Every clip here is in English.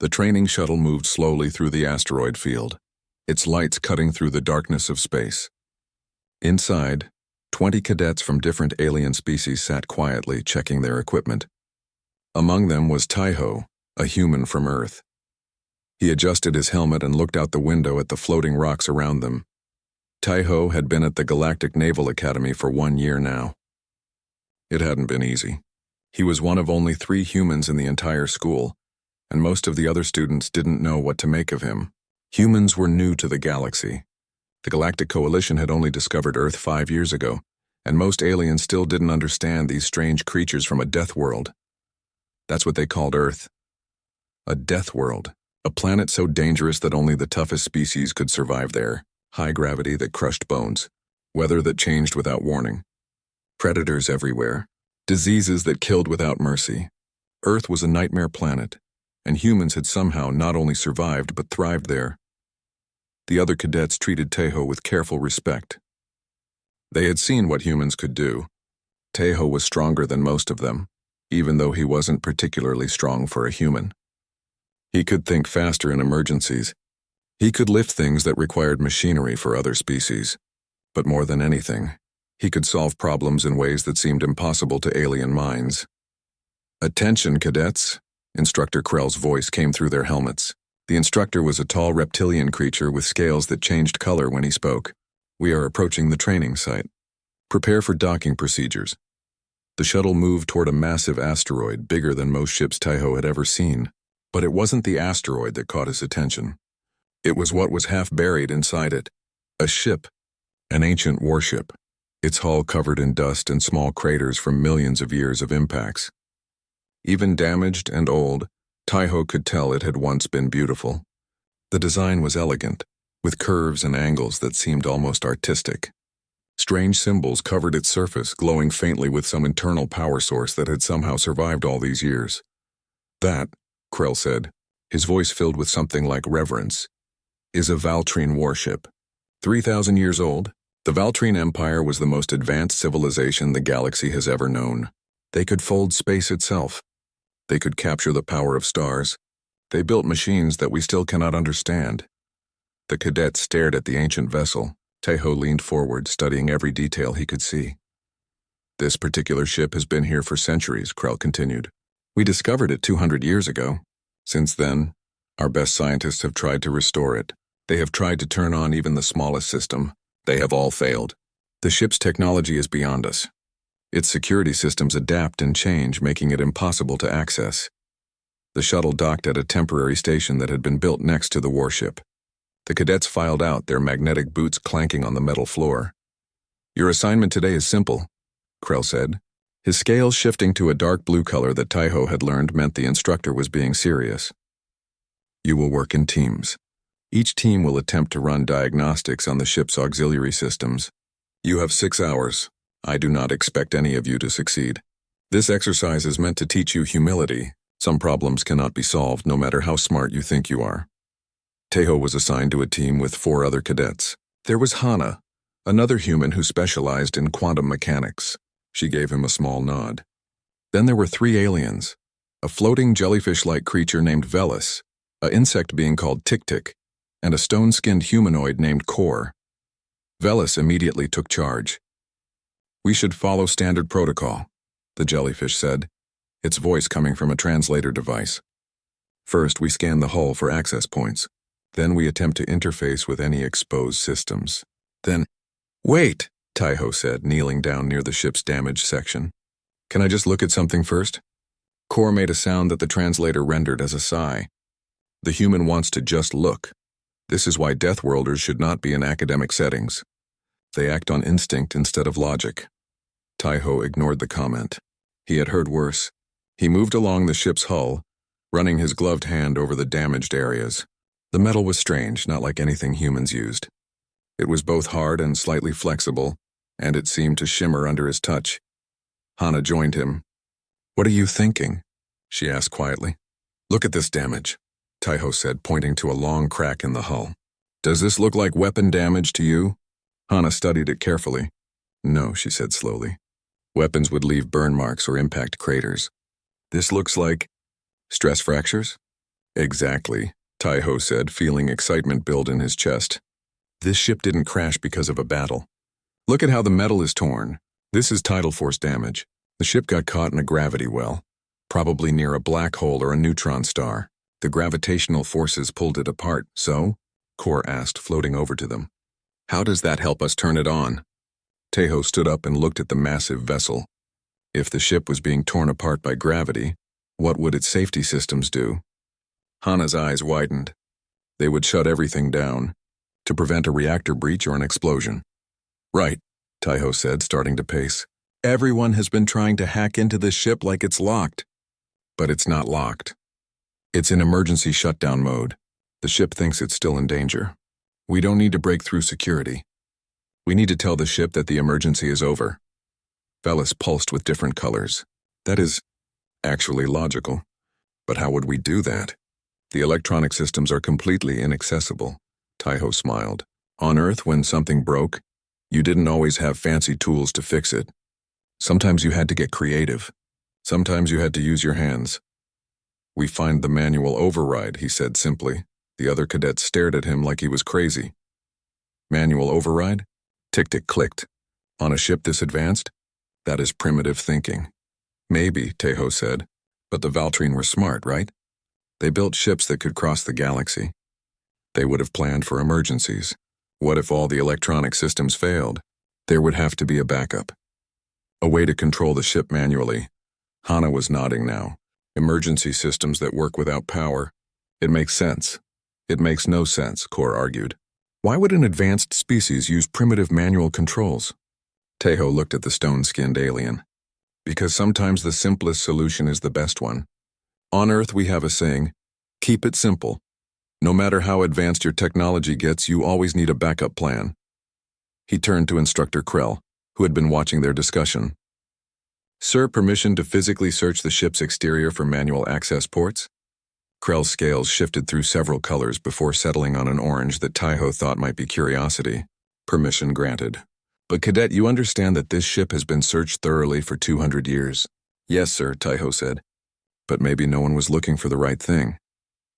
The training shuttle moved slowly through the asteroid field, its lights cutting through the darkness of space. Inside, 20 cadets from different alien species sat quietly, checking their equipment. Among them was Taiho, a human from Earth. He adjusted his helmet and looked out the window at the floating rocks around them. Taiho had been at the Galactic Naval Academy for 1 year now. It hadn't been easy. He was one of only 3 humans in the entire school, and most of the other students didn't know what to make of him. Humans were new to the galaxy. The Galactic Coalition had only discovered Earth 5 years ago, and most aliens still didn't understand these strange creatures from a death world. That's what they called Earth. A death world, a planet so dangerous that only the toughest species could survive there. High gravity that crushed bones, weather that changed without warning, predators everywhere, diseases that killed without mercy. Earth was a nightmare planet, and humans had somehow not only survived but thrived there. The other cadets treated Taiho with careful respect. They had seen what humans could do. Taiho was stronger than most of them, even though he wasn't particularly strong for a human. He could think faster in emergencies. He could lift things that required machinery for other species. But more than anything, he could solve problems in ways that seemed impossible to alien minds. "Attention, cadets," Instructor Krell's voice came through their helmets. The instructor was a tall reptilian creature with scales that changed color when he spoke. "We are approaching the training site. Prepare for docking procedures." The shuttle moved toward a massive asteroid bigger than most ships Taiho had ever seen. But it wasn't the asteroid that caught his attention. It was what was half buried inside it. A ship, an ancient warship, its hull covered in dust and small craters from millions of years of impacts. Even damaged and old, Taiho could tell it had once been beautiful. The design was elegant, with curves and angles that seemed almost artistic. Strange symbols covered its surface, glowing faintly with some internal power source that had somehow survived all these years. "That," Krell said, his voice filled with something like reverence, "is a Valtrine warship. 3,000 years old, the Valtrine Empire was the most advanced civilization the galaxy has ever known. They could fold space itself. They could capture the power of stars. They built machines that we still cannot understand." The cadets stared at the ancient vessel. Taiho leaned forward, studying every detail he could see. "This particular ship has been here for centuries," Krell continued. "We discovered it 200 years ago. Since then, our best scientists have tried to restore it. They have tried to turn on even the smallest system. They have all failed. The ship's technology is beyond us. Its security systems adapt and change, making it impossible to access." The shuttle docked at a temporary station that had been built next to the warship. The cadets filed out, their magnetic boots clanking on the metal floor. "Your assignment today is simple," Krell said. His scales shifting to a dark blue color that Taiho had learned meant the instructor was being serious. "You will work in teams. Each team will attempt to run diagnostics on the ship's auxiliary systems. You have 6 hours. I do not expect any of you to succeed. This exercise is meant to teach you humility. Some problems cannot be solved no matter how smart you think you are." Taiho was assigned to a team with 4 other cadets. There was Hana, another human who specialized in quantum mechanics. She gave him a small nod. Then there were 3 aliens, a floating jellyfish-like creature named Velis, an insect being called Tik-Tik, and a stone-skinned humanoid named Kor. Velis immediately took charge. "We should follow standard protocol," the jellyfish said, its voice coming from a translator device. "First, we scan the hull for access points. Then we attempt to interface with any exposed systems. Then—" "Wait," Taiho said, kneeling down near the ship's damaged section. "Can I just look at something first?" Kor made a sound that the translator rendered as a sigh. "The human wants to just look. This is why Deathworlders should not be in academic settings. They act on instinct instead of logic." Taiho ignored the comment. He had heard worse. He moved along the ship's hull, running his gloved hand over the damaged areas. The metal was strange, not like anything humans used. It was both hard and slightly flexible, and it seemed to shimmer under his touch. Hana joined him. "What are you thinking?" she asked quietly. "Look at this damage," Taiho said, pointing to a long crack in the hull. "Does this look like weapon damage to you?" Hana studied it carefully. "No," she said slowly. "Weapons would leave burn marks or impact craters. This looks like stress fractures?" Exactly, Taiho said, feeling excitement build in his chest. This ship didn't crash because of a battle. Look at how the metal is torn. This is tidal force damage. The ship got caught in a gravity well, probably near a black hole or a neutron star. The gravitational forces pulled it apart, so? Kor asked, floating over to them. How does that help us turn it on? Taiho stood up and looked at the massive vessel. If the ship was being torn apart by gravity, what would its safety systems do? Hana's eyes widened. They would shut everything down, to prevent a reactor breach or an explosion. Right, Taiho said, starting to pace. Everyone has been trying to hack into this ship like it's locked. But it's not locked. It's in emergency shutdown mode. The ship thinks it's still in danger. We don't need to break through security. We need to tell the ship that the emergency is over. Velis pulsed with different colors. That is actually logical. But how would we do that? The electronic systems are completely inaccessible. Taiho smiled. On Earth, when something broke, you didn't always have fancy tools to fix it. Sometimes you had to get creative. Sometimes you had to use your hands. We find the manual override, he said simply. The other cadets stared at him like he was crazy. Manual override? Tick-tick clicked. On a ship this advanced? That is primitive thinking. Maybe, Taiho said. But the Valtrine were smart, right? They built ships that could cross the galaxy. They would have planned for emergencies. What if all the electronic systems failed? There would have to be a backup. A way to control the ship manually. Hana was nodding now. Emergency systems that work without power. It makes sense. It makes no sense, Kor argued. Why would an advanced species use primitive manual controls? Taiho looked at the stone-skinned alien. Because sometimes the simplest solution is the best one. On Earth we have a saying, keep it simple. No matter how advanced your technology gets, you always need a backup plan. He turned to Instructor Krell, who had been watching their discussion. Sir, permission to physically search the ship's exterior for manual access ports? Krell's scales shifted through several colors before settling on an orange that Taiho thought might be curiosity. Permission granted. But Cadet, you understand that this ship has been searched thoroughly for 200 years. Yes, sir, Taiho said. But maybe no one was looking for the right thing.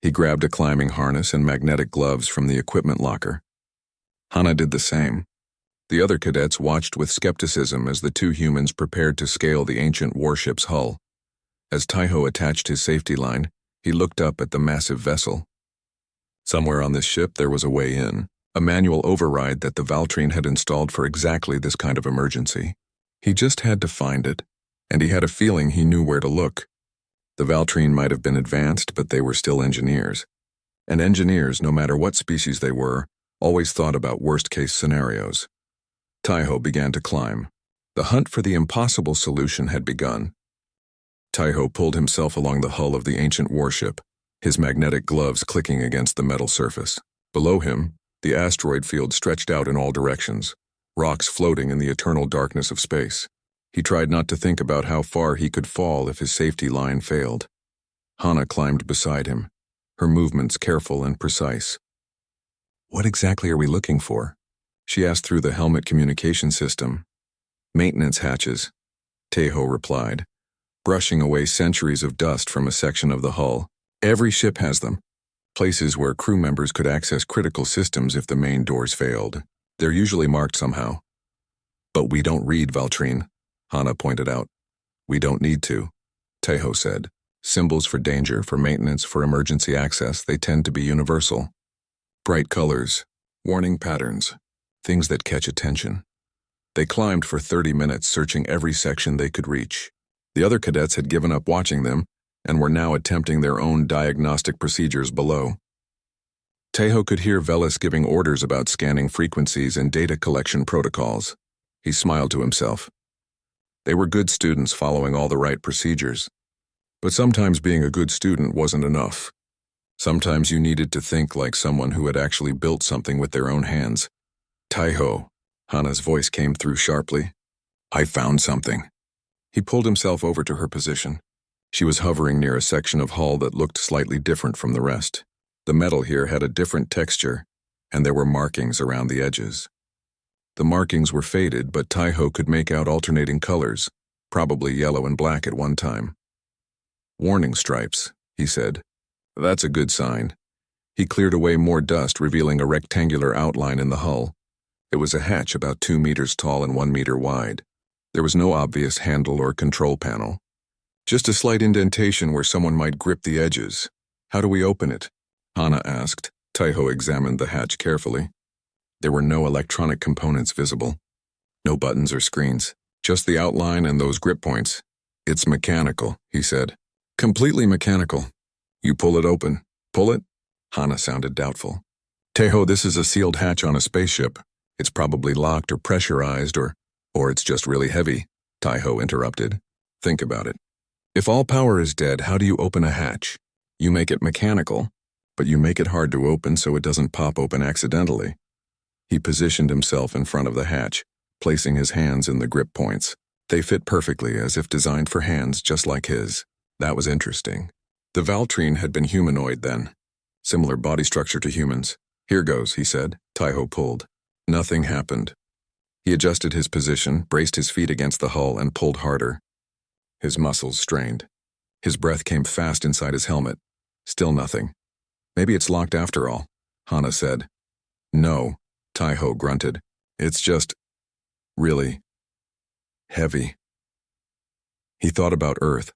He grabbed a climbing harness and magnetic gloves from the equipment locker. Hana did the same. The other cadets watched with skepticism as the two humans prepared to scale the ancient warship's hull. As Taiho attached his safety line, he looked up at the massive vessel. Somewhere on this ship there was a way in, a manual override that the Valtrine had installed for exactly this kind of emergency. He just had to find it, and he had a feeling he knew where to look. The Valtrine might have been advanced, but they were still engineers. And engineers, no matter what species they were, always thought about worst-case scenarios. Taiho began to climb. The hunt for the impossible solution had begun. Taiho pulled himself along the hull of the ancient warship, his magnetic gloves clicking against the metal surface. Below him, the asteroid field stretched out in all directions, rocks floating in the eternal darkness of space. He tried not to think about how far he could fall if his safety line failed. Hana climbed beside him, her movements careful and precise. What exactly are we looking for? She asked through the helmet communication system. Maintenance hatches, Taiho replied, brushing away centuries of dust from a section of the hull. Every ship has them. Places where crew members could access critical systems if the main doors failed. They're usually marked somehow. But we don't read, Valtrine, Hana pointed out. We don't need to, Taiho said. Symbols for danger, for maintenance, for emergency access, they tend to be universal. Bright colors, warning patterns, things that catch attention. They climbed for 30 minutes, searching every section they could reach. The other cadets had given up watching them and were now attempting their own diagnostic procedures below. Taiho could hear Velis giving orders about scanning frequencies and data collection protocols. He smiled to himself. They were good students following all the right procedures. But sometimes being a good student wasn't enough. Sometimes you needed to think like someone who had actually built something with their own hands. Taiho, Hana's voice came through sharply. I found something. He pulled himself over to her position. She was hovering near a section of hull that looked slightly different from the rest. The metal here had a different texture, and there were markings around the edges. The markings were faded, but Taiho could make out alternating colors, probably yellow and black at one time. Warning stripes, he said. That's a good sign. He cleared away more dust, revealing a rectangular outline in the hull. It was a hatch about 2 meters tall and 1 meter wide. There was no obvious handle or control panel. Just a slight indentation where someone might grip the edges. How do we open it? Hana asked. Taiho examined the hatch carefully. There were no electronic components visible. No buttons or screens. Just the outline and those grip points. It's mechanical, he said. Completely mechanical. You pull it open. Pull it? Hana sounded doubtful. Taiho, this is a sealed hatch on a spaceship. It's probably locked or pressurized or it's just really heavy, Taiho interrupted. Think about it. If all power is dead, how do you open a hatch? You make it mechanical, but you make it hard to open so it doesn't pop open accidentally. He positioned himself in front of the hatch, placing his hands in the grip points. They fit perfectly, as if designed for hands just like his. That was interesting. The Valtrine had been humanoid then. Similar body structure to humans. Here goes, he said. Taiho pulled. Nothing happened. He adjusted his position, braced his feet against the hull, and pulled harder. His muscles strained. His breath came fast inside his helmet. Still nothing. Maybe it's locked after all, Hana said. No, Taiho grunted. It's just really heavy. He thought about Earth,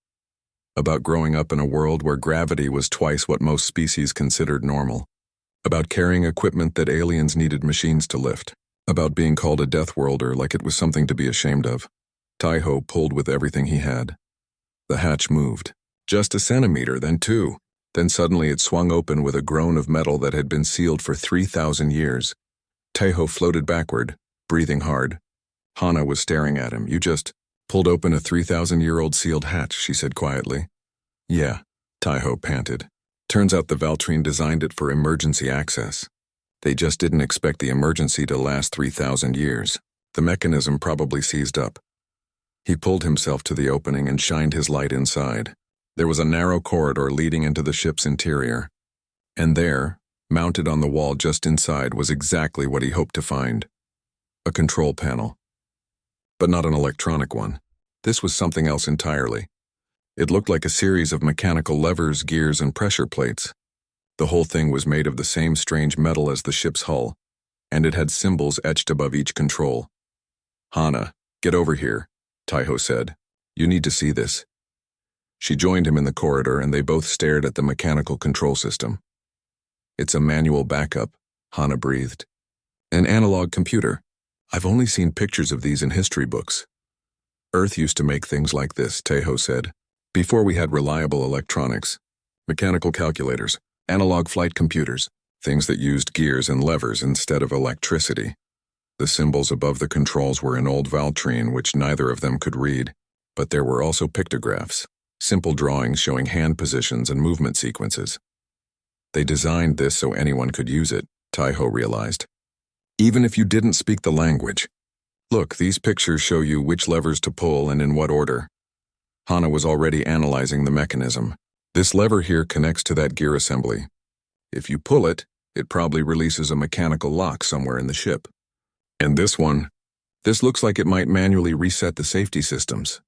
about growing up in a world where gravity was twice what most species considered normal, about carrying equipment that aliens needed machines to lift, about being called a Deathworlder like it was something to be ashamed of. Taiho pulled with everything he had. The hatch moved. Just a centimeter, then 2. Then suddenly it swung open with a groan of metal that had been sealed for 3,000 years. Taiho floated backward, breathing hard. Hana was staring at him. You just pulled open a 3,000-year-old sealed hatch, she said quietly. Yeah, Taiho panted. Turns out the Valtrine designed it for emergency access. They just didn't expect the emergency to last 3,000 years. The mechanism probably seized up. He pulled himself to the opening and shined his light inside. There was a narrow corridor leading into the ship's interior. And there, mounted on the wall just inside, was exactly what he hoped to find. A control panel. But not an electronic one. This was something else entirely. It looked like a series of mechanical levers, gears, and pressure plates. The whole thing was made of the same strange metal as the ship's hull, and it had symbols etched above each control. Hana, get over here, Taiho said. You need to see this. She joined him in the corridor, and they both stared at the mechanical control system. It's a manual backup, Hana breathed. An analog computer. I've only seen pictures of these in history books. Earth used to make things like this, Taiho said. Before we had reliable electronics, mechanical calculators, analog flight computers, things that used gears and levers instead of electricity. The symbols above the controls were in old Valtrine, which neither of them could read, but there were also pictographs, simple drawings showing hand positions and movement sequences. They designed this so anyone could use it, Taiho realized. Even if you didn't speak the language. Look, these pictures show you which levers to pull and in what order. Hana was already analyzing the mechanism. This lever here connects to that gear assembly. If you pull it, it probably releases a mechanical lock somewhere in the ship. And this one, this looks like it might manually reset the safety systems.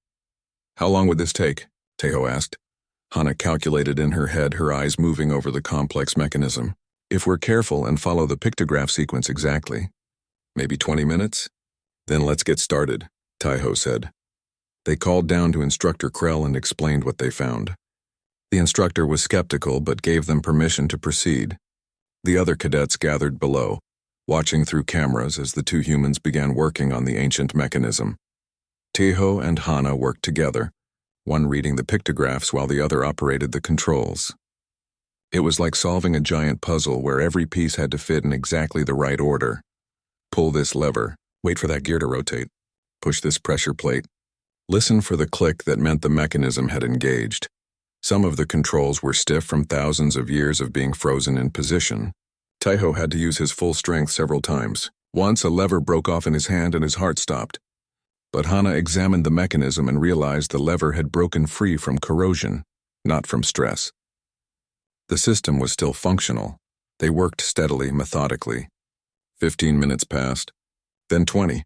How long would this take? Taiho asked. Hana calculated in her head, her eyes moving over the complex mechanism. If we're careful and follow the pictograph sequence exactly, maybe 20 minutes? Then let's get started, Taiho said. They called down to Instructor Krell and explained what they found. The instructor was skeptical but gave them permission to proceed. The other cadets gathered below, watching through cameras as the two humans began working on the ancient mechanism. Taiho and Hana worked together, one reading the pictographs while the other operated the controls. It was like solving a giant puzzle where every piece had to fit in exactly the right order. Pull this lever, wait for that gear to rotate, push this pressure plate. Listen for the click that meant the mechanism had engaged. Some of the controls were stiff from thousands of years of being frozen in position. Taiho had to use his full strength several times. Once a lever broke off in his hand and his heart stopped. But Hana examined the mechanism and realized the lever had broken free from corrosion, not from stress. The system was still functional. They worked steadily, methodically. 15 minutes passed. Then 20.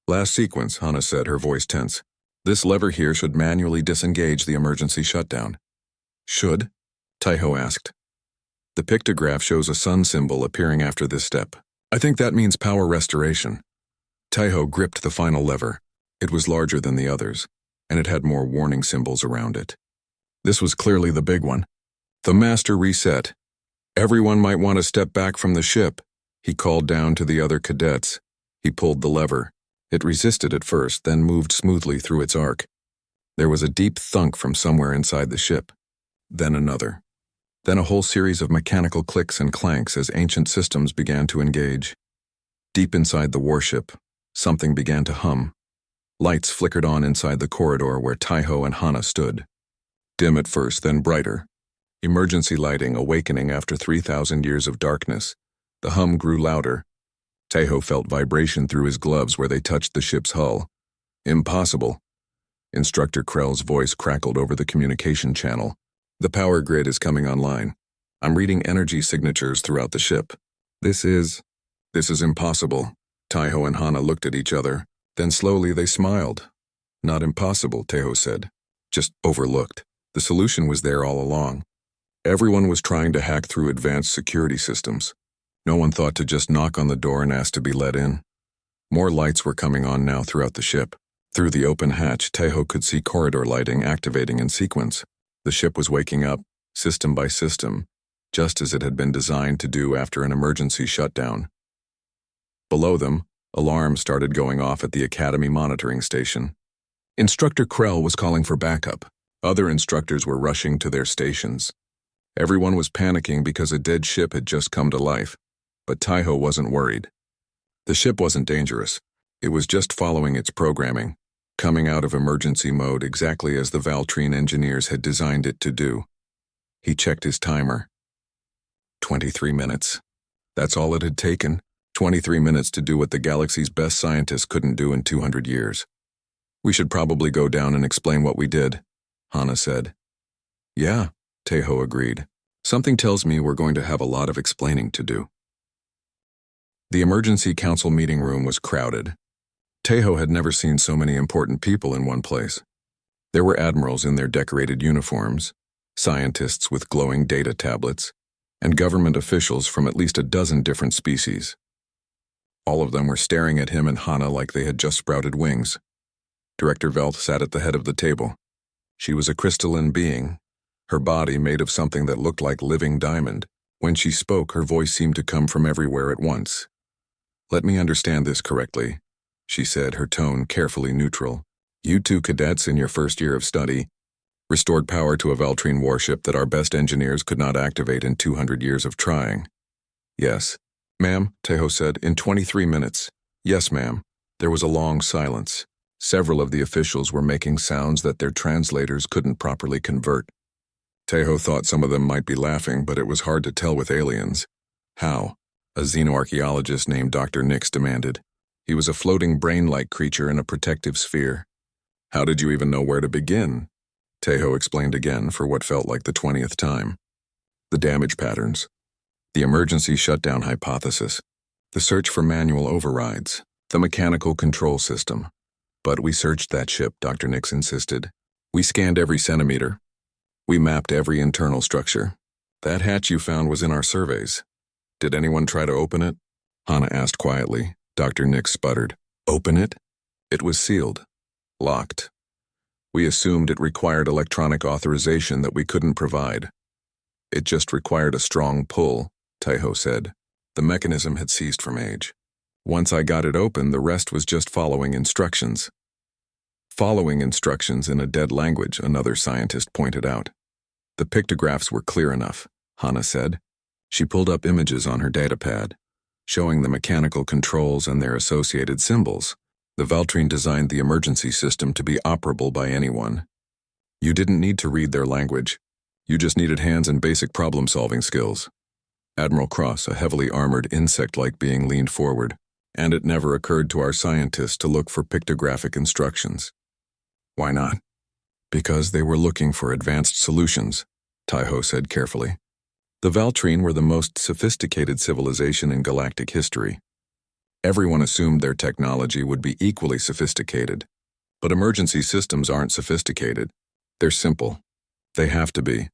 Last sequence, Hana said, her voice tense. This lever here should manually disengage the emergency shutdown. Should? Taiho asked. The pictograph shows a sun symbol appearing after this step. I think that means power restoration. Taiho gripped the final lever. It was larger than the others, and it had more warning symbols around it. This was clearly the big one. The master reset. Everyone might want to step back from the ship. He called down to the other cadets. He pulled the lever. It resisted at first, then moved smoothly through its arc. There was a deep thunk from somewhere inside the ship. Then another. Then a whole series of mechanical clicks and clanks as ancient systems began to engage. Deep inside the warship, something began to hum. Lights flickered on inside the corridor where Taiho and Hana stood. Dim at first, then brighter. Emergency lighting awakening after 3,000 years of darkness. The hum grew louder. Taiho felt vibration through his gloves where they touched the ship's hull. Impossible. Instructor Krell's voice crackled over the communication channel. The power grid is coming online. I'm reading energy signatures throughout the ship. This is impossible. Taiho and Hana looked at each other. Then slowly they smiled. Not impossible, Taiho said. Just overlooked. The solution was there all along. Everyone was trying to hack through advanced security systems. No one thought to just knock on the door and ask to be let in. More lights were coming on now throughout the ship. Through the open hatch, Taiho could see corridor lighting activating in sequence. The ship was waking up, system by system, just as it had been designed to do after an emergency shutdown. Below them, alarms started going off at the Academy monitoring station. Instructor Krell was calling for backup. Other instructors were rushing to their stations. Everyone was panicking because a dead ship had just come to life, but Taiho wasn't worried. The ship wasn't dangerous. It was just following its programming, coming out of emergency mode exactly as the Valtrine engineers had designed it to do. He checked his timer. 23 minutes. That's all it had taken. 23 minutes to do what the galaxy's best scientists couldn't do in 200 years. We should probably go down and explain what we did, Hana said. Yeah, Taiho agreed. Something tells me we're going to have a lot of explaining to do. The emergency council meeting room was crowded. Taiho had never seen so many important people in one place. There were admirals in their decorated uniforms, scientists with glowing data tablets, and government officials from at least a dozen different species. All of them were staring at him and Hana like they had just sprouted wings. Director Velt sat at the head of the table. She was a crystalline being, her body made of something that looked like living diamond. When she spoke, her voice seemed to come from everywhere at once. Let me understand this correctly, she said, her tone carefully neutral. You two cadets in your first year of study restored power to a Valtrine warship that our best engineers could not activate in 200 years of trying. Yes. Ma'am, Taiho said, in 23 minutes. Yes, ma'am. There was a long silence. Several of the officials were making sounds that their translators couldn't properly convert. Taiho thought some of them might be laughing, but it was hard to tell with aliens. How? A xenoarchaeologist named Dr. Nix demanded. He was a floating brain-like creature in a protective sphere. How did you even know where to begin? Taiho explained again for what felt like the 20th time. The damage patterns. The emergency shutdown hypothesis. The search for manual overrides. The mechanical control system. But we searched that ship, Dr. Nix insisted. We scanned every centimeter. We mapped every internal structure. That hatch you found was in our surveys. Did anyone try to open it? Hana asked quietly. Dr. Nix sputtered. Open it? It was sealed. Locked. We assumed it required electronic authorization that we couldn't provide. It just required a strong pull, Taiho said. The mechanism had ceased from age. Once I got it open, the rest was just following instructions. Following instructions in a dead language, another scientist pointed out. The pictographs were clear enough, Hana said. She pulled up images on her datapad, showing the mechanical controls and their associated symbols. The Valtrine designed the emergency system to be operable by anyone. You didn't need to read their language. You just needed hands and basic problem-solving skills. Admiral Cross, a heavily armored insect-like being, leaned forward, and it never occurred to our scientists to look for pictographic instructions. Why not? Because they were looking for advanced solutions, Taiho said carefully. The Valtrine were the most sophisticated civilization in galactic history. Everyone assumed their technology would be equally sophisticated. But emergency systems aren't sophisticated. They're simple. They have to be,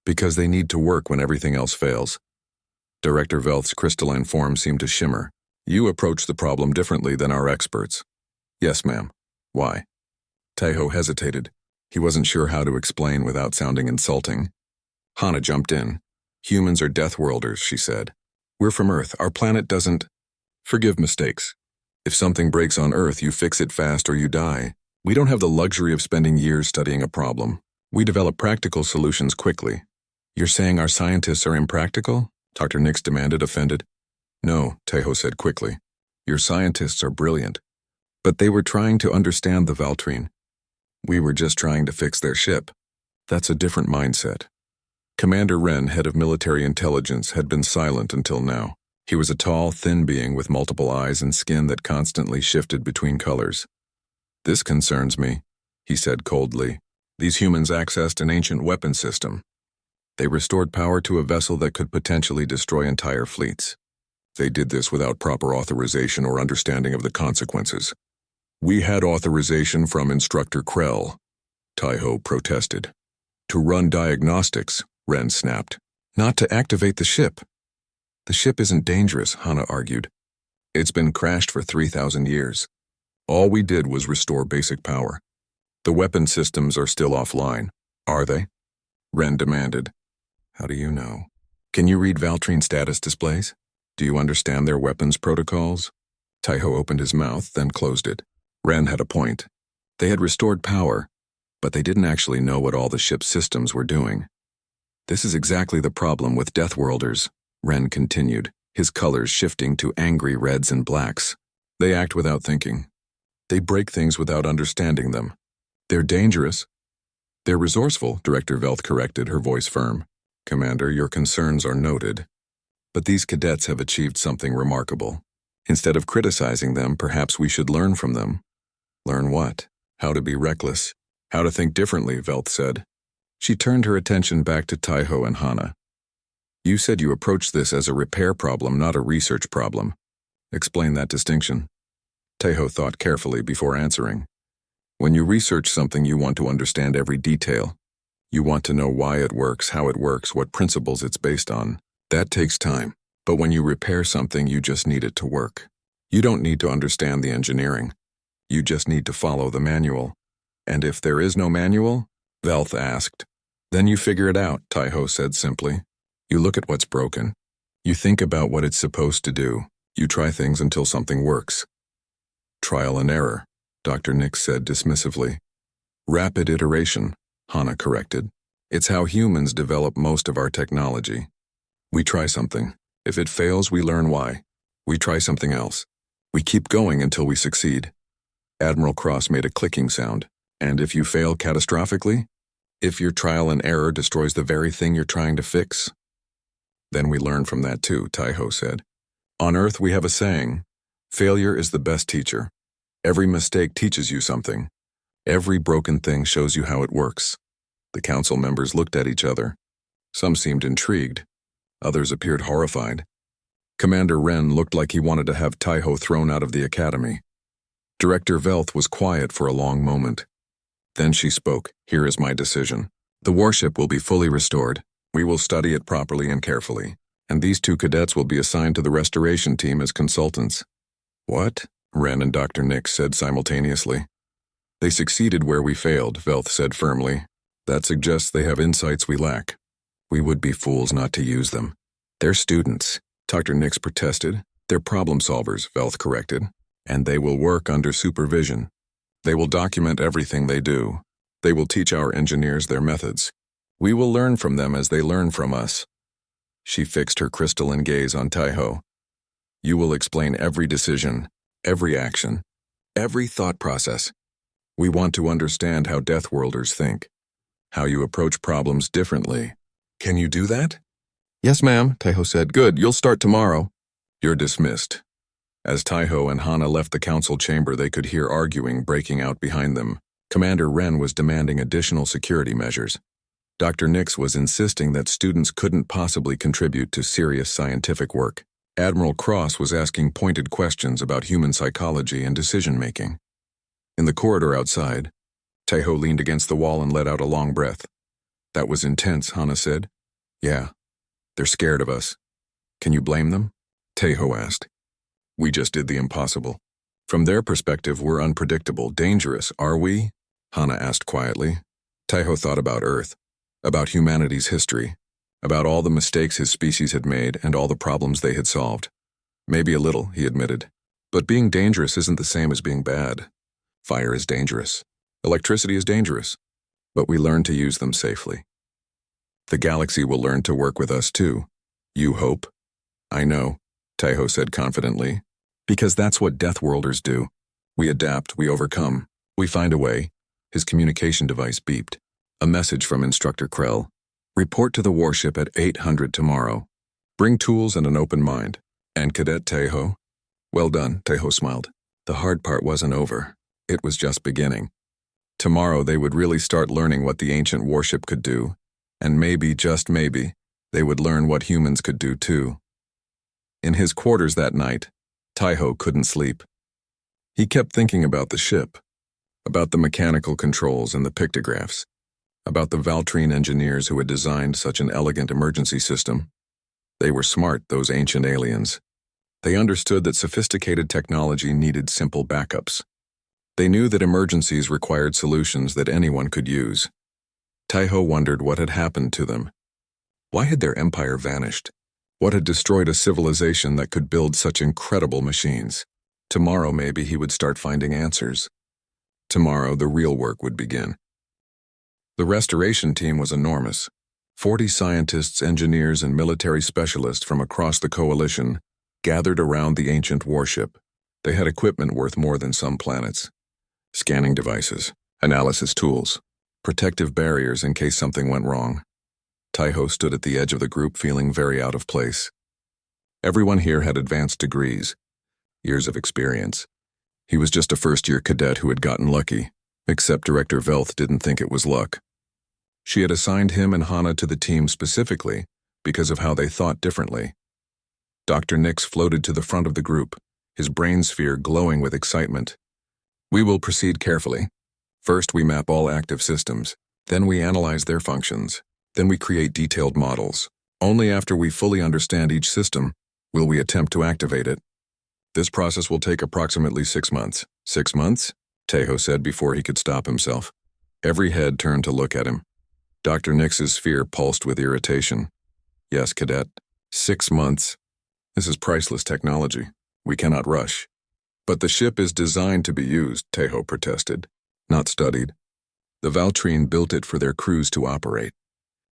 because they need to work when everything else fails. Director Velth's crystalline form seemed to shimmer. You approach the problem differently than our experts. Yes, ma'am. Why? Taiho hesitated. He wasn't sure how to explain without sounding insulting. Hana jumped in. Humans are Deathworlders, she said. We're from Earth. Our planet doesn't forgive mistakes. If something breaks on Earth, you fix it fast or you die. We don't have the luxury of spending years studying a problem. We develop practical solutions quickly. You're saying our scientists are impractical? Dr. Nix demanded, offended. No, Taiho said quickly. Your scientists are brilliant. But they were trying to understand the Valtrine. We were just trying to fix their ship. That's a different mindset. Commander Wren, head of military intelligence, had been silent until now. He was a tall, thin being with multiple eyes and skin that constantly shifted between colors. This concerns me, he said coldly. These humans accessed an ancient weapon system. They restored power to a vessel that could potentially destroy entire fleets. They did this without proper authorization or understanding of the consequences. We had authorization from Instructor Krell, Taiho protested. To run diagnostics, Wren snapped. Not to activate the ship. The ship isn't dangerous, Hana argued. It's been crashed for 3,000 years. All we did was restore basic power. The weapon systems are still offline. Are they? Wren demanded. How do you know? Can you read Valtrine status displays? Do you understand their weapons protocols? Taiho opened his mouth, then closed it. Wren had a point. They had restored power, but they didn't actually know what all the ship's systems were doing. This is exactly the problem with Deathworlders, Wren continued, his colors shifting to angry reds and blacks. They act without thinking. They break things without understanding them. They're dangerous. They're resourceful, Director Velth corrected, her voice firm. Commander, your concerns are noted. But these cadets have achieved something remarkable. Instead of criticizing them, perhaps we should learn from them. Learn what? How to be reckless. How to think differently, Velth said. She turned her attention back to Taiho and Hana. You said you approached this as a repair problem, not a research problem. Explain that distinction. Taiho thought carefully before answering. When you research something, you want to understand every detail. You want to know why it works, how it works, what principles it's based on. That takes time. But when you repair something, you just need it to work. You don't need to understand the engineering. You just need to follow the manual. And if there is no manual? Velth asked. Then you figure it out, Taiho said simply. You look at what's broken. You think about what it's supposed to do. You try things until something works. Trial and error, Dr. Nix said dismissively. Rapid iteration, Hana corrected. It's how humans develop most of our technology. We try something. If it fails, we learn why. We try something else. We keep going until we succeed. Admiral Cross made a clicking sound. And if you fail catastrophically? If your trial and error destroys the very thing you're trying to fix? Then we learn from that too, Taiho said. On Earth we have a saying, failure is the best teacher. Every mistake teaches you something. Every broken thing shows you how it works. The council members looked at each other. Some seemed intrigued. Others appeared horrified. Commander Wren looked like he wanted to have Taiho thrown out of the academy. Director Velth was quiet for a long moment. Then she spoke. Here is my decision. The warship will be fully restored. We will study it properly and carefully. And these two cadets will be assigned to the restoration team as consultants. What? Wren and Dr. Nix said simultaneously. They succeeded where we failed, Velth said firmly. That suggests they have insights we lack. We would be fools not to use them. They're students, Dr. Nix protested. They're problem solvers, Velth corrected. And they will work under supervision. They will document everything they do. They will teach our engineers their methods. We will learn from them as they learn from us. She fixed her crystalline gaze on Taiho. You will explain every decision, every action, every thought process. We want to understand how Deathworlders think, how you approach problems differently. Can you do that? Yes, ma'am, Taiho said. Good, you'll start tomorrow. You're dismissed. As Taiho and Hana left the council chamber, they could hear arguing breaking out behind them. Commander Wren was demanding additional security measures. Dr. Nix was insisting that students couldn't possibly contribute to serious scientific work. Admiral Cross was asking pointed questions about human psychology and decision-making. In the corridor outside, Taiho leaned against the wall and let out a long breath. That was intense, Hana said. Yeah, they're scared of us. Can you blame them? Taeho asked. We just did the impossible. From their perspective, we're unpredictable, dangerous, are we? Hana asked quietly. Taeho thought about Earth, about humanity's history, about all the mistakes his species had made and all the problems they had solved. Maybe a little, he admitted. But being dangerous isn't the same as being bad. Fire is dangerous. Electricity is dangerous. But we learn to use them safely. The galaxy will learn to work with us too. You hope? I know, Taeho said confidently. Because that's what Deathworlders do. We adapt, we overcome, we find a way. His communication device beeped. A message from Instructor Krell. Report to the warship at 800 tomorrow. Bring tools and an open mind. And Cadet Taeho? Well done, Taeho smiled. The hard part wasn't over. It was just beginning. Tomorrow they would really start learning what the ancient warship could do. And maybe, just maybe, they would learn what humans could do too. In his quarters that night, Taeho couldn't sleep. He kept thinking about the ship, about the mechanical controls and the pictographs, about the Valtrine engineers who had designed such an elegant emergency system. They were smart, those ancient aliens. They understood that sophisticated technology needed simple backups. They knew that emergencies required solutions that anyone could use. Taeho wondered what had happened to them. Why had their empire vanished? What had destroyed a civilization that could build such incredible machines? Tomorrow maybe he would start finding answers. Tomorrow the real work would begin. The restoration team was enormous. 40 scientists, engineers, and military specialists from across the coalition gathered around the ancient warship. They had equipment worth more than some planets. Scanning devices, analysis tools, protective barriers in case something went wrong. Taeho stood at the edge of the group feeling very out of place. Everyone here had advanced degrees, years of experience. He was just a first-year cadet who had gotten lucky, except Director Velth didn't think it was luck. She had assigned him and Hana to the team specifically because of how they thought differently. Dr. Nix floated to the front of the group, his brain sphere glowing with excitement. We will proceed carefully. First, we map all active systems. Then we analyze their functions. Then we create detailed models. Only after we fully understand each system will we attempt to activate it. This process will take approximately 6 months. 6 months? Taeho said before he could stop himself. Every head turned to look at him. Dr. Nix's sphere pulsed with irritation. Yes, Cadet. 6 months. This is priceless technology. We cannot rush. But the ship is designed to be used, Taeho protested, not studied. The Valtrine built it for their crews to operate.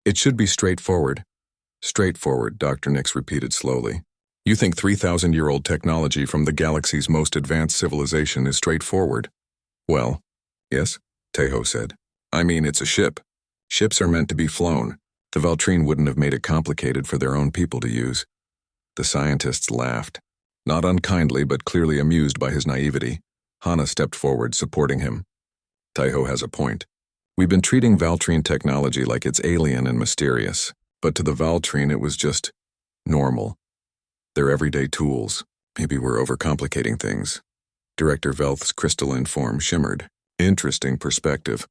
It should be straightforward. Straightforward, Dr. Nix repeated slowly. You think 3,000-year-old technology from the galaxy's most advanced civilization is straightforward? Well, yes, Taeho said. I mean, it's a ship. Ships are meant to be flown. The Valtrine wouldn't have made it complicated for their own people to use. The scientists laughed. Not unkindly, but clearly amused by his naivety. Hana stepped forward, supporting him. Taeho has a point. We've been treating Valtrine technology like it's alien and mysterious, but to the Valtrine it was just normal. They're everyday tools. Maybe we're overcomplicating things. Director Velth's crystalline form shimmered. Interesting perspective.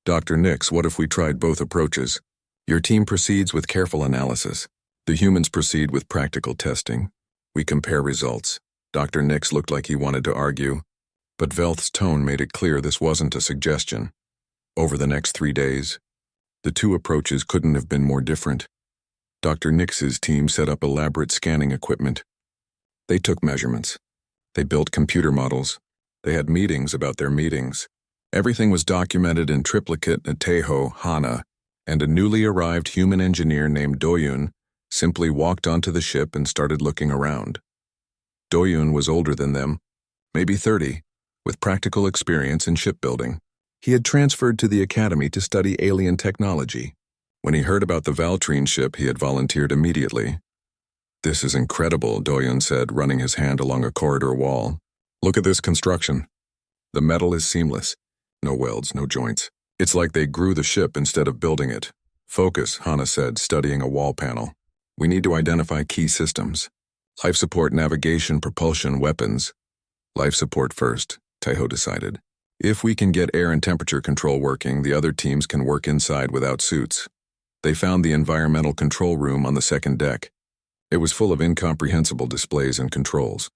Dr. Nix, what if we tried both approaches? Your team proceeds with careful analysis. The humans proceed with practical testing. We compare results. Dr. Nix looked like he wanted to argue, but Velth's tone made it clear this wasn't a suggestion. Over the next 3 days, the two approaches couldn't have been more different. Dr. Nix's team set up elaborate scanning equipment. They took measurements. They built computer models. They had meetings about their meetings. Everything was documented in triplicate. Taeho, Hana, and a newly arrived human engineer named Doyun simply walked onto the ship and started looking around. Doyun was older than them, maybe 30, with practical experience in shipbuilding. He had transferred to the academy to study alien technology. When he heard about the Valtrine ship, he had volunteered immediately. This is incredible, Doyun said, running his hand along a corridor wall. Look at this construction. The metal is seamless. No welds, no joints. It's like they grew the ship instead of building it. Focus, Hana said, studying a wall panel. We need to identify key systems. Life support, navigation, propulsion, weapons. Life support first, Taeho decided. If we can get air and temperature control working, the other teams can work inside without suits. They found the environmental control room on the second deck. It was full of incomprehensible displays and controls,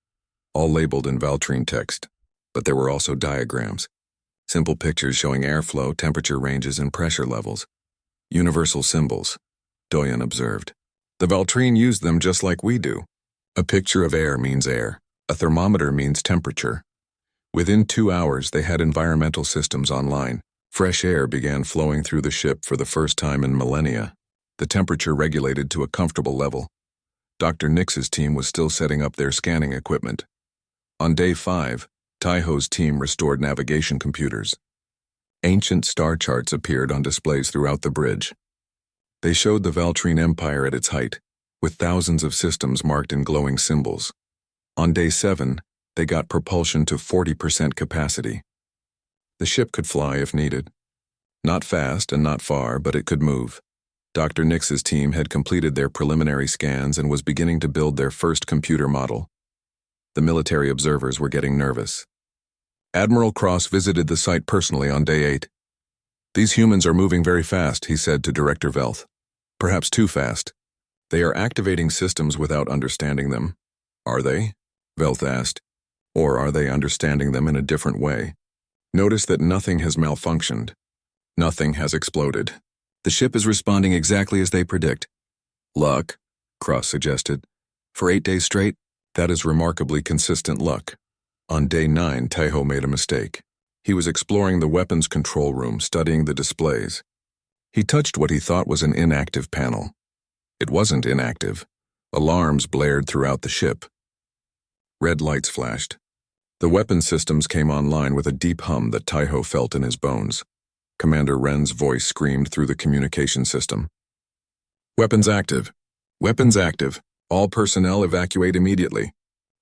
all labeled in Valtrine text, but there were also diagrams, simple pictures showing airflow, temperature ranges, and pressure levels. Universal symbols, Doyen observed. The Valtrine used them just like we do. A picture of air means air. A thermometer means temperature. Within 2 hours, they had environmental systems online. Fresh air began flowing through the ship for the first time in millennia. The temperature regulated to a comfortable level. Dr. Nix's team was still setting up their scanning equipment. On day 5, Taiho's team restored navigation computers. Ancient star charts appeared on displays throughout the bridge. They showed the Valtrine Empire at its height, with thousands of systems marked in glowing symbols. On day 7, they got propulsion to 40% capacity. The ship could fly if needed. Not fast and not far, but it could move. Dr. Nix's team had completed their preliminary scans and was beginning to build their first computer model. The military observers were getting nervous. Admiral Cross visited the site personally on day 8. "These humans are moving very fast," he said to Director Velth. "Perhaps too fast. They are activating systems without understanding them." "Are they?" Velth asked. "Or are they understanding them in a different way? Notice that nothing has malfunctioned. Nothing has exploded. The ship is responding exactly as they predict." "Luck," Cross suggested. "For 8 days straight, that is remarkably consistent luck." On day 9, Taiho made a mistake. He was exploring the weapons control room, studying the displays. He touched what he thought was an inactive panel. It wasn't inactive. Alarms blared throughout the ship. Red lights flashed. The weapon systems came online with a deep hum that Taiho felt in his bones. Commander Ren's voice screamed through the communication system. "Weapons active. Weapons active. All personnel evacuate immediately."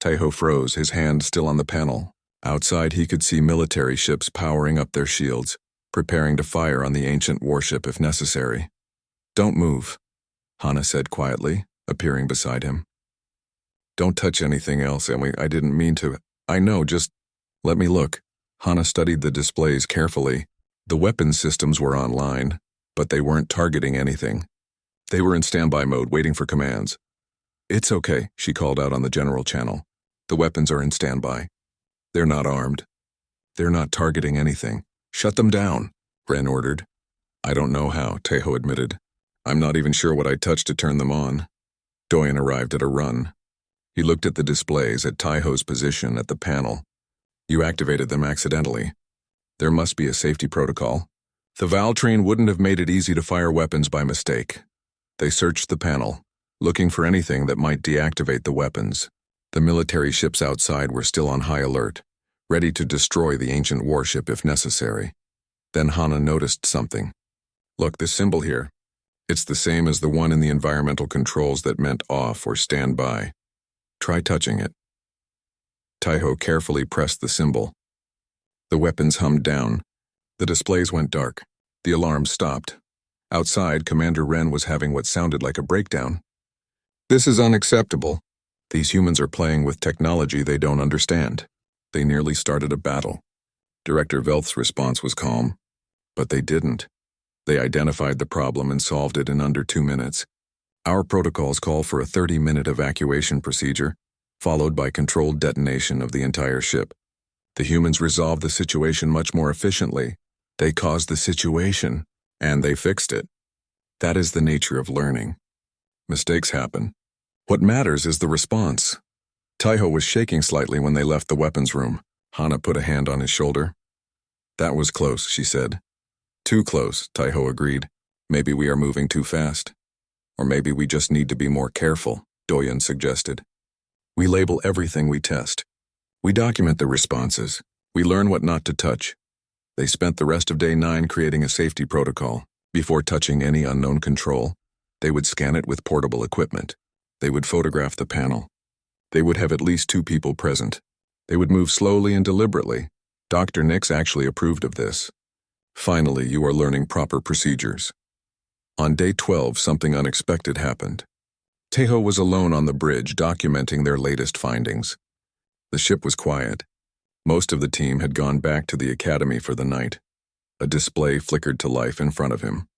Taiho froze, his hand still on the panel. Outside, he could see military ships powering up their shields, preparing to fire on the ancient warship if necessary. "Don't move," Hana said quietly, appearing beside him. "Don't touch anything else, Emily. I didn't mean to. I know, just let me look." Hana studied the displays carefully. The weapons systems were online, but they weren't targeting anything. They were in standby mode, waiting for commands. "It's okay," she called out on the general channel. "The weapons are in standby. They're not armed. They're not targeting anything. Shut them down," Ren ordered. "I don't know how," Taiho admitted. "I'm not even sure what I touched to turn them on." Doyen arrived at a run. He looked at the displays, at Taiho's position at the panel. "You activated them accidentally. There must be a safety protocol. The Valtrine wouldn't have made it easy to fire weapons by mistake." They searched the panel, looking for anything that might deactivate the weapons. The military ships outside were still on high alert, ready to destroy the ancient warship if necessary. Then Hana noticed something. "Look, this symbol here. It's the same as the one in the environmental controls that meant off or stand by. Try touching it." Taiho carefully pressed the symbol. The weapons hummed down. The displays went dark. The alarms stopped. Outside, Commander Ren was having what sounded like a breakdown. "This is unacceptable. These humans are playing with technology they don't understand. They nearly started a battle." Director Velth's response was calm. But they didn't. They identified the problem and solved it in under 2 minutes. "Our protocols call for a 30-minute evacuation procedure, followed by controlled detonation of the entire ship. The humans resolved the situation much more efficiently. They caused the situation, and they fixed it. That is the nature of learning. Mistakes happen. What matters is the response." Taiho was shaking slightly when they left the weapons room. Hana put a hand on his shoulder. "That was close," she said. "Too close," Taiho agreed. "Maybe we are moving too fast. Or maybe we just need to be more careful," Doyen suggested. "We label everything we test. We document the responses. We learn what not to touch." They spent the rest of day 9 creating a safety protocol. Before touching any unknown control, they would scan it with portable equipment. They would photograph the panel. They would have at least 2 people present. They would move slowly and deliberately. Dr. Nix actually approved of this. "Finally, you are learning proper procedures." On day 12, something unexpected happened. Taiho was alone on the bridge, documenting their latest findings. The ship was quiet. Most of the team had gone back to the academy for the night. A display flickered to life in front of him.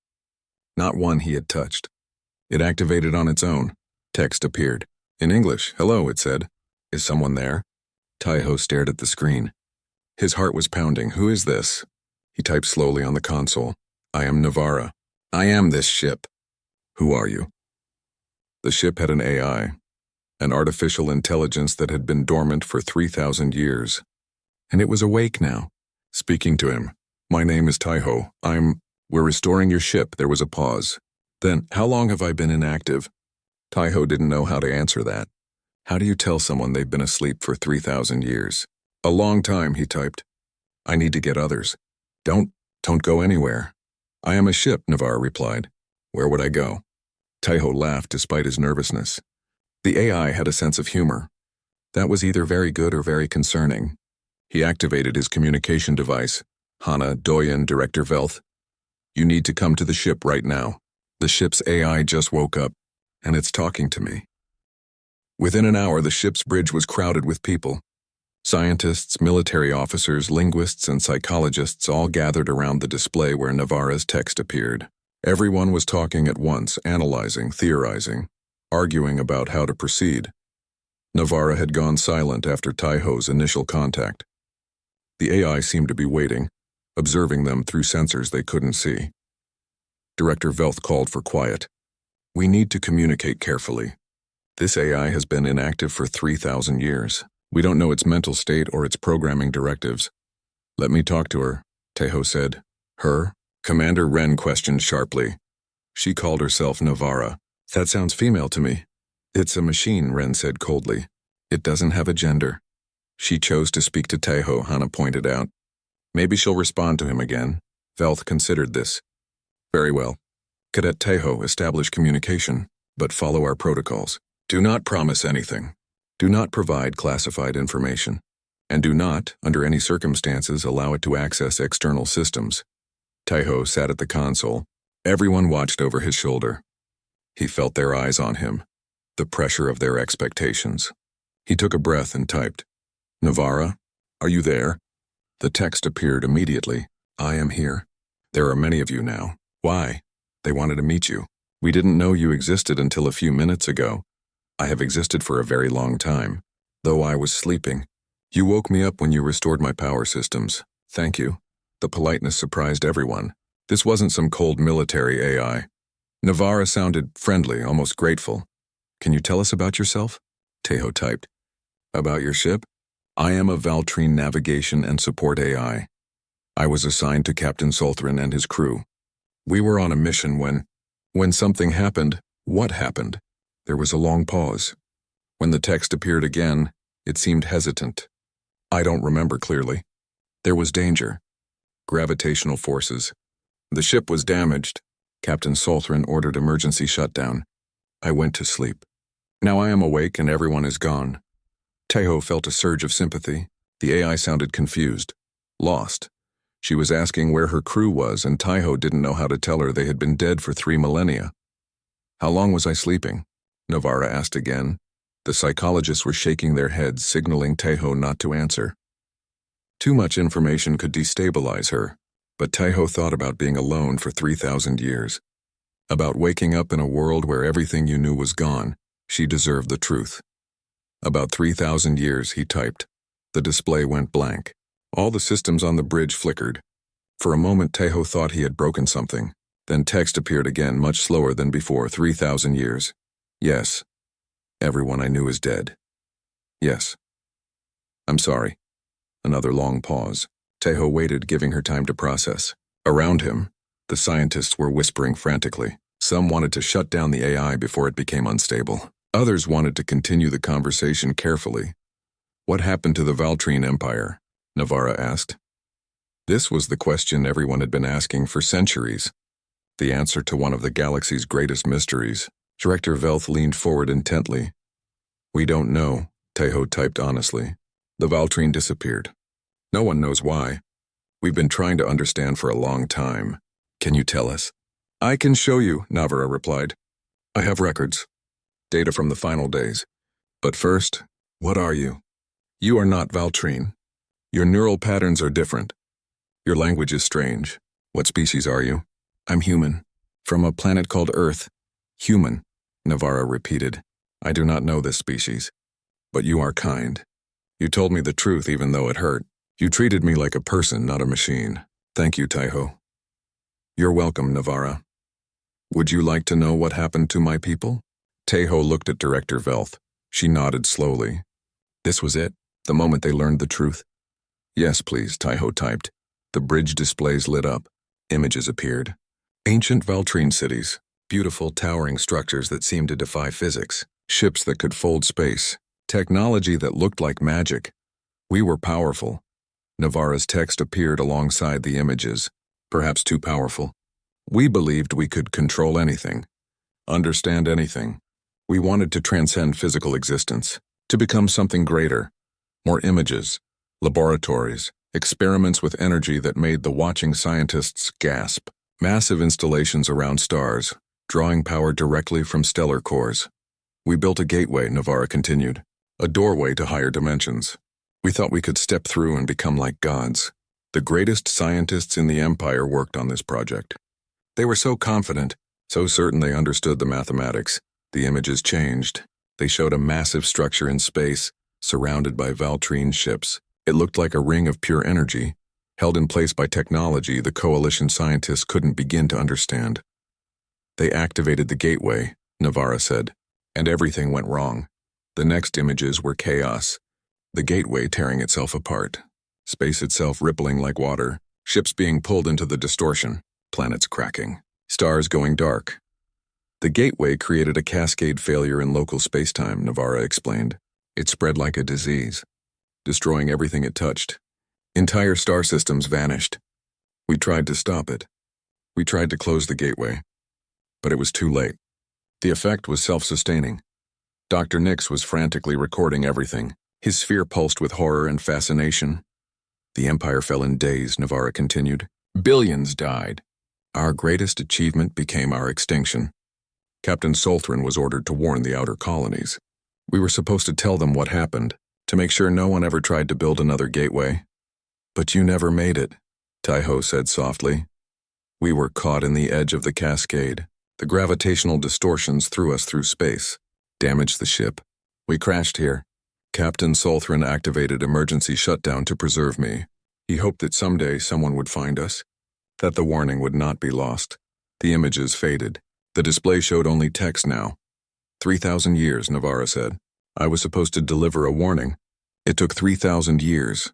Not one he had touched. It activated on its own. Text appeared. In English, hello, it said. Is someone there? Taiho stared at the screen. His heart was pounding. Who is this? He typed slowly on the console. I am Navara. I am this ship. Who are you? The ship had an AI, an artificial intelligence that had been dormant for 3,000 years. And it was awake now, speaking to him. My name is Taiho. We're restoring your ship. There was a pause. Then, how long have I been inactive? Taiho didn't know how to answer that. How do you tell someone they've been asleep for 3,000 years? A long time, he typed. I need to get others. Don't go anywhere. I am a ship, Navara replied. Where would I go? Taiho laughed despite his nervousness. The AI had a sense of humor. That was either very good or very concerning. He activated his communication device. Hana, Doyen, Director Velth. You need to come to the ship right now. The ship's AI just woke up, and it's talking to me. Within an hour, the ship's bridge was crowded with people. Scientists, military officers, linguists, and psychologists all gathered around the display where Navara's text appeared. Everyone was talking at once, analyzing, theorizing, arguing about how to proceed. Navara had gone silent after Taiho's initial contact. The AI seemed to be waiting, observing them through sensors they couldn't see. Director Velth called for quiet. We need to communicate carefully. This AI has been inactive for 3,000 years. We don't know its mental state or its programming directives. Let me talk to her, Taiho said. Her? Commander Ren questioned sharply. She called herself Navara. That sounds female to me. It's a machine, Ren said coldly. It doesn't have a gender. She chose to speak to Taiho, Hana pointed out. Maybe she'll respond to him again. Velth considered this. Very well. Cadet Taiho, establish communication, but follow our protocols. Do not promise anything. Do not provide classified information. And do not, under any circumstances, allow it to access external systems. Taiho sat at the console. Everyone watched over his shoulder. He felt their eyes on him, the pressure of their expectations. He took a breath and typed, Navara, are you there? The text appeared immediately. I am here. There are many of you now. Why? They wanted to meet you. We didn't know you existed until a few minutes ago. I have existed for a very long time, though I was sleeping. You woke me up when you restored my power systems. Thank you. The politeness surprised everyone. This wasn't some cold military AI. Navara sounded friendly, almost grateful. Can you tell us about yourself? Taiho typed. About your ship? I am a Valtrine navigation and support AI. I was assigned to Captain Solthrin and his crew. We were on a mission when something happened. What happened? There was a long pause. When the text appeared again, it seemed hesitant. I don't remember clearly. There was danger. Gravitational forces. The ship was damaged. Captain Solthrin ordered emergency shutdown. I went to sleep. Now I am awake and everyone is gone. Taiho felt a surge of sympathy. The AI sounded confused, lost. She was asking where her crew was, and Taiho didn't know how to tell her they had been dead for 3 millennia. How long was I sleeping? Navara asked again. The psychologists were shaking their heads, signaling Taiho not to answer. Too much information could destabilize her, but Taiho thought about being alone for 3,000 years. About waking up in a world where everything you knew was gone. She deserved the truth. About 3,000 years, he typed. The display went blank. All the systems on the bridge flickered. For a moment, Taiho thought he had broken something. Then text appeared again, much slower than before. 3,000 years. Yes. Everyone I knew is dead. Yes. I'm sorry. Another long pause. Taiho waited, giving her time to process. Around him, the scientists were whispering frantically. Some wanted to shut down the AI before it became unstable. Others wanted to continue the conversation carefully. What happened to the Valtrine Empire? Navara asked. This was the question everyone had been asking for centuries. The answer to one of the galaxy's greatest mysteries. Director Velth leaned forward intently. We don't know, Taiho typed honestly. The Valtrine disappeared. No one knows why. We've been trying to understand for a long time. Can you tell us? I can show you, Navara replied. I have records. Data from the final days. But first, what are you? You are not Valtrine. Your neural patterns are different. Your language is strange. What species are you? I'm human. From a planet called Earth. Human, Navara repeated. I do not know this species, but you are kind. You told me the truth even though it hurt. You treated me like a person, not a machine. Thank you, Taiho. You're welcome, Navarra. Would you like to know what happened to my people? Taiho looked at Director Velth. She nodded slowly. This was it, the moment they learned the truth. Yes, please, Taiho typed. The bridge displays lit up. Images appeared. Ancient Valtrine cities, beautiful towering structures that seemed to defy physics, ships that could fold space, technology that looked like magic. We were powerful. Navarra's text appeared alongside the images, perhaps too powerful. We believed we could control anything, understand anything. We wanted to transcend physical existence, to become something greater. More images, laboratories, experiments with energy that made the watching scientists gasp. Massive installations around stars, drawing power directly from stellar cores. We built a gateway, Navarra continued, a doorway to higher dimensions. We thought we could step through and become like gods. The greatest scientists in the Empire worked on this project. They were so confident, so certain they understood the mathematics. The images changed. They showed a massive structure in space, surrounded by Valtrine ships. It looked like a ring of pure energy, held in place by technology the Coalition scientists couldn't begin to understand. They activated the gateway, Navarra said, and everything went wrong. The next images were chaos, the gateway tearing itself apart, space itself rippling like water, ships being pulled into the distortion, planets cracking, stars going dark. The gateway created a cascade failure in local spacetime, Navarra explained. It spread like a disease, destroying everything it touched. Entire star systems vanished. We tried to stop it. We tried to close the gateway. But it was too late. The effect was self-sustaining. Dr. Nix was frantically recording everything. His sphere pulsed with horror and fascination. The Empire fell in days, Navarra continued. Billions died. Our greatest achievement became our extinction. Captain Solthrin was ordered to warn the outer colonies. We were supposed to tell them what happened, to make sure no one ever tried to build another gateway. But you never made it, Taiho said softly. We were caught in the edge of the cascade. The gravitational distortions threw us through space, damaged the ship. We crashed here. Captain Solthrin activated emergency shutdown to preserve me. He hoped that someday someone would find us, that the warning would not be lost. The images faded. The display showed only text now. 3,000 years, Navarra said. I was supposed to deliver a warning. It took 3,000 years.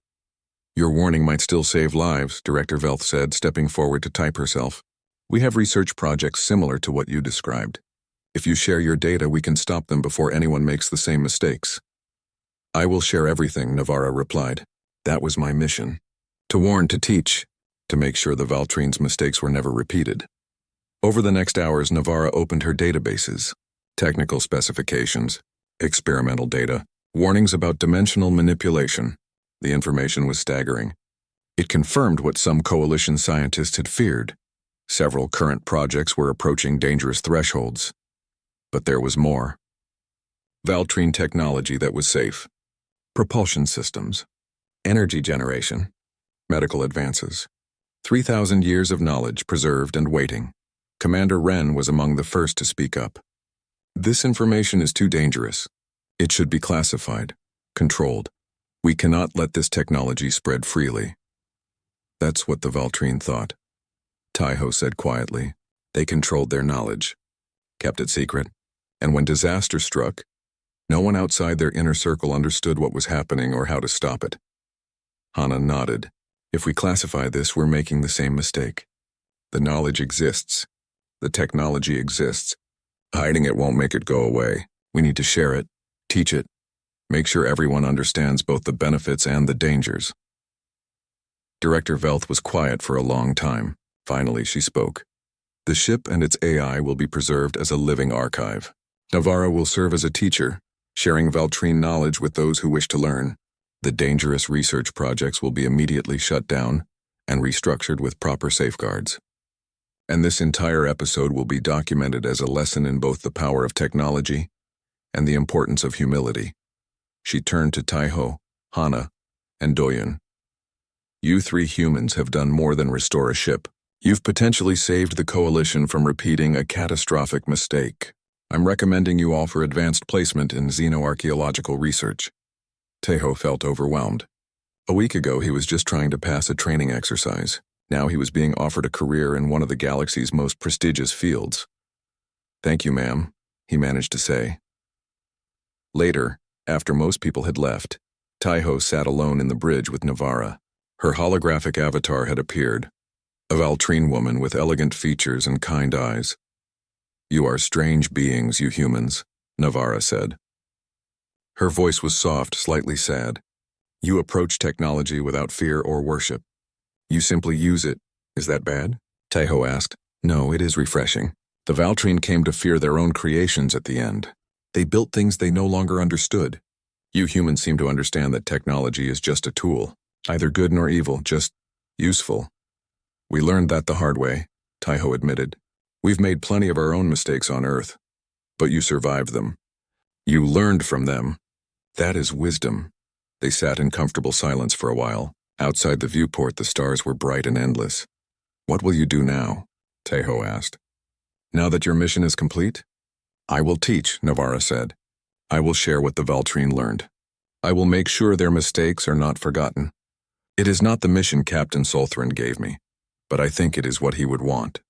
Your warning might still save lives, Director Velth said, stepping forward to type herself. We have research projects similar to what you described. If you share your data, we can stop them before anyone makes the same mistakes. I will share everything, Navarra replied. That was my mission. To warn, to teach, to make sure the Valtrine's mistakes were never repeated. Over the next hours, Navarra opened her databases. Technical specifications, experimental data, warnings about dimensional manipulation. The information was staggering. It confirmed what some Coalition scientists had feared. Several current projects were approaching dangerous thresholds. But there was more. Valtrine technology that was safe. Propulsion systems. Energy generation. Medical advances. 3,000 years of knowledge preserved and waiting. Commander Wren was among the first to speak up. This information is too dangerous. It should be classified, controlled. We cannot let this technology spread freely. That's what the Valtrine thought. Taiho said quietly. They controlled their knowledge, kept it secret, and when disaster struck, no one outside their inner circle understood what was happening or how to stop it. Hana nodded. If we classify this, we're making the same mistake. The knowledge exists. The technology exists. Hiding it won't make it go away. We need to share it, teach it, make sure everyone understands both the benefits and the dangers. Director Velth was quiet for a long time. Finally, she spoke. The ship and its AI will be preserved as a living archive. Navarra will serve as a teacher, sharing Valtrine knowledge with those who wish to learn. The dangerous research projects will be immediately shut down and restructured with proper safeguards. And this entire episode will be documented as a lesson in both the power of technology and the importance of humility. She turned to Taiho, Hana, and Doyun. You three humans have done more than restore a ship. You've potentially saved the Coalition from repeating a catastrophic mistake. I'm recommending you all for advanced placement in xenoarchaeological research. Tejo felt overwhelmed. A week ago, he was just trying to pass a training exercise. Now he was being offered a career in one of the galaxy's most prestigious fields. "Thank you, ma'am," he managed to say. Later, after most people had left, Tejo sat alone in the bridge with Navarra. Her holographic avatar had appeared, a Valtrine woman with elegant features and kind eyes. "You are strange beings, you humans," Navarra said. Her voice was soft, slightly sad. "You approach technology without fear or worship. You simply use it. Is that bad?" Tejo asked. "No, it is refreshing. The Valtrine came to fear their own creations at the end. They built things they no longer understood. You humans seem to understand that technology is just a tool, neither good nor evil, just useful." "We learned that the hard way," Tejo admitted. "We've made plenty of our own mistakes on Earth, but you survived them. You learned from them. That is wisdom." They sat in comfortable silence for a while. Outside the viewport, the stars were bright and endless. "What will you do now?" Tejo asked. "Now that your mission is complete?" "I will teach," Navarra said. "I will share what the Valtrine learned. I will make sure their mistakes are not forgotten. It is not the mission Captain Solthrin gave me, but I think it is what he would want."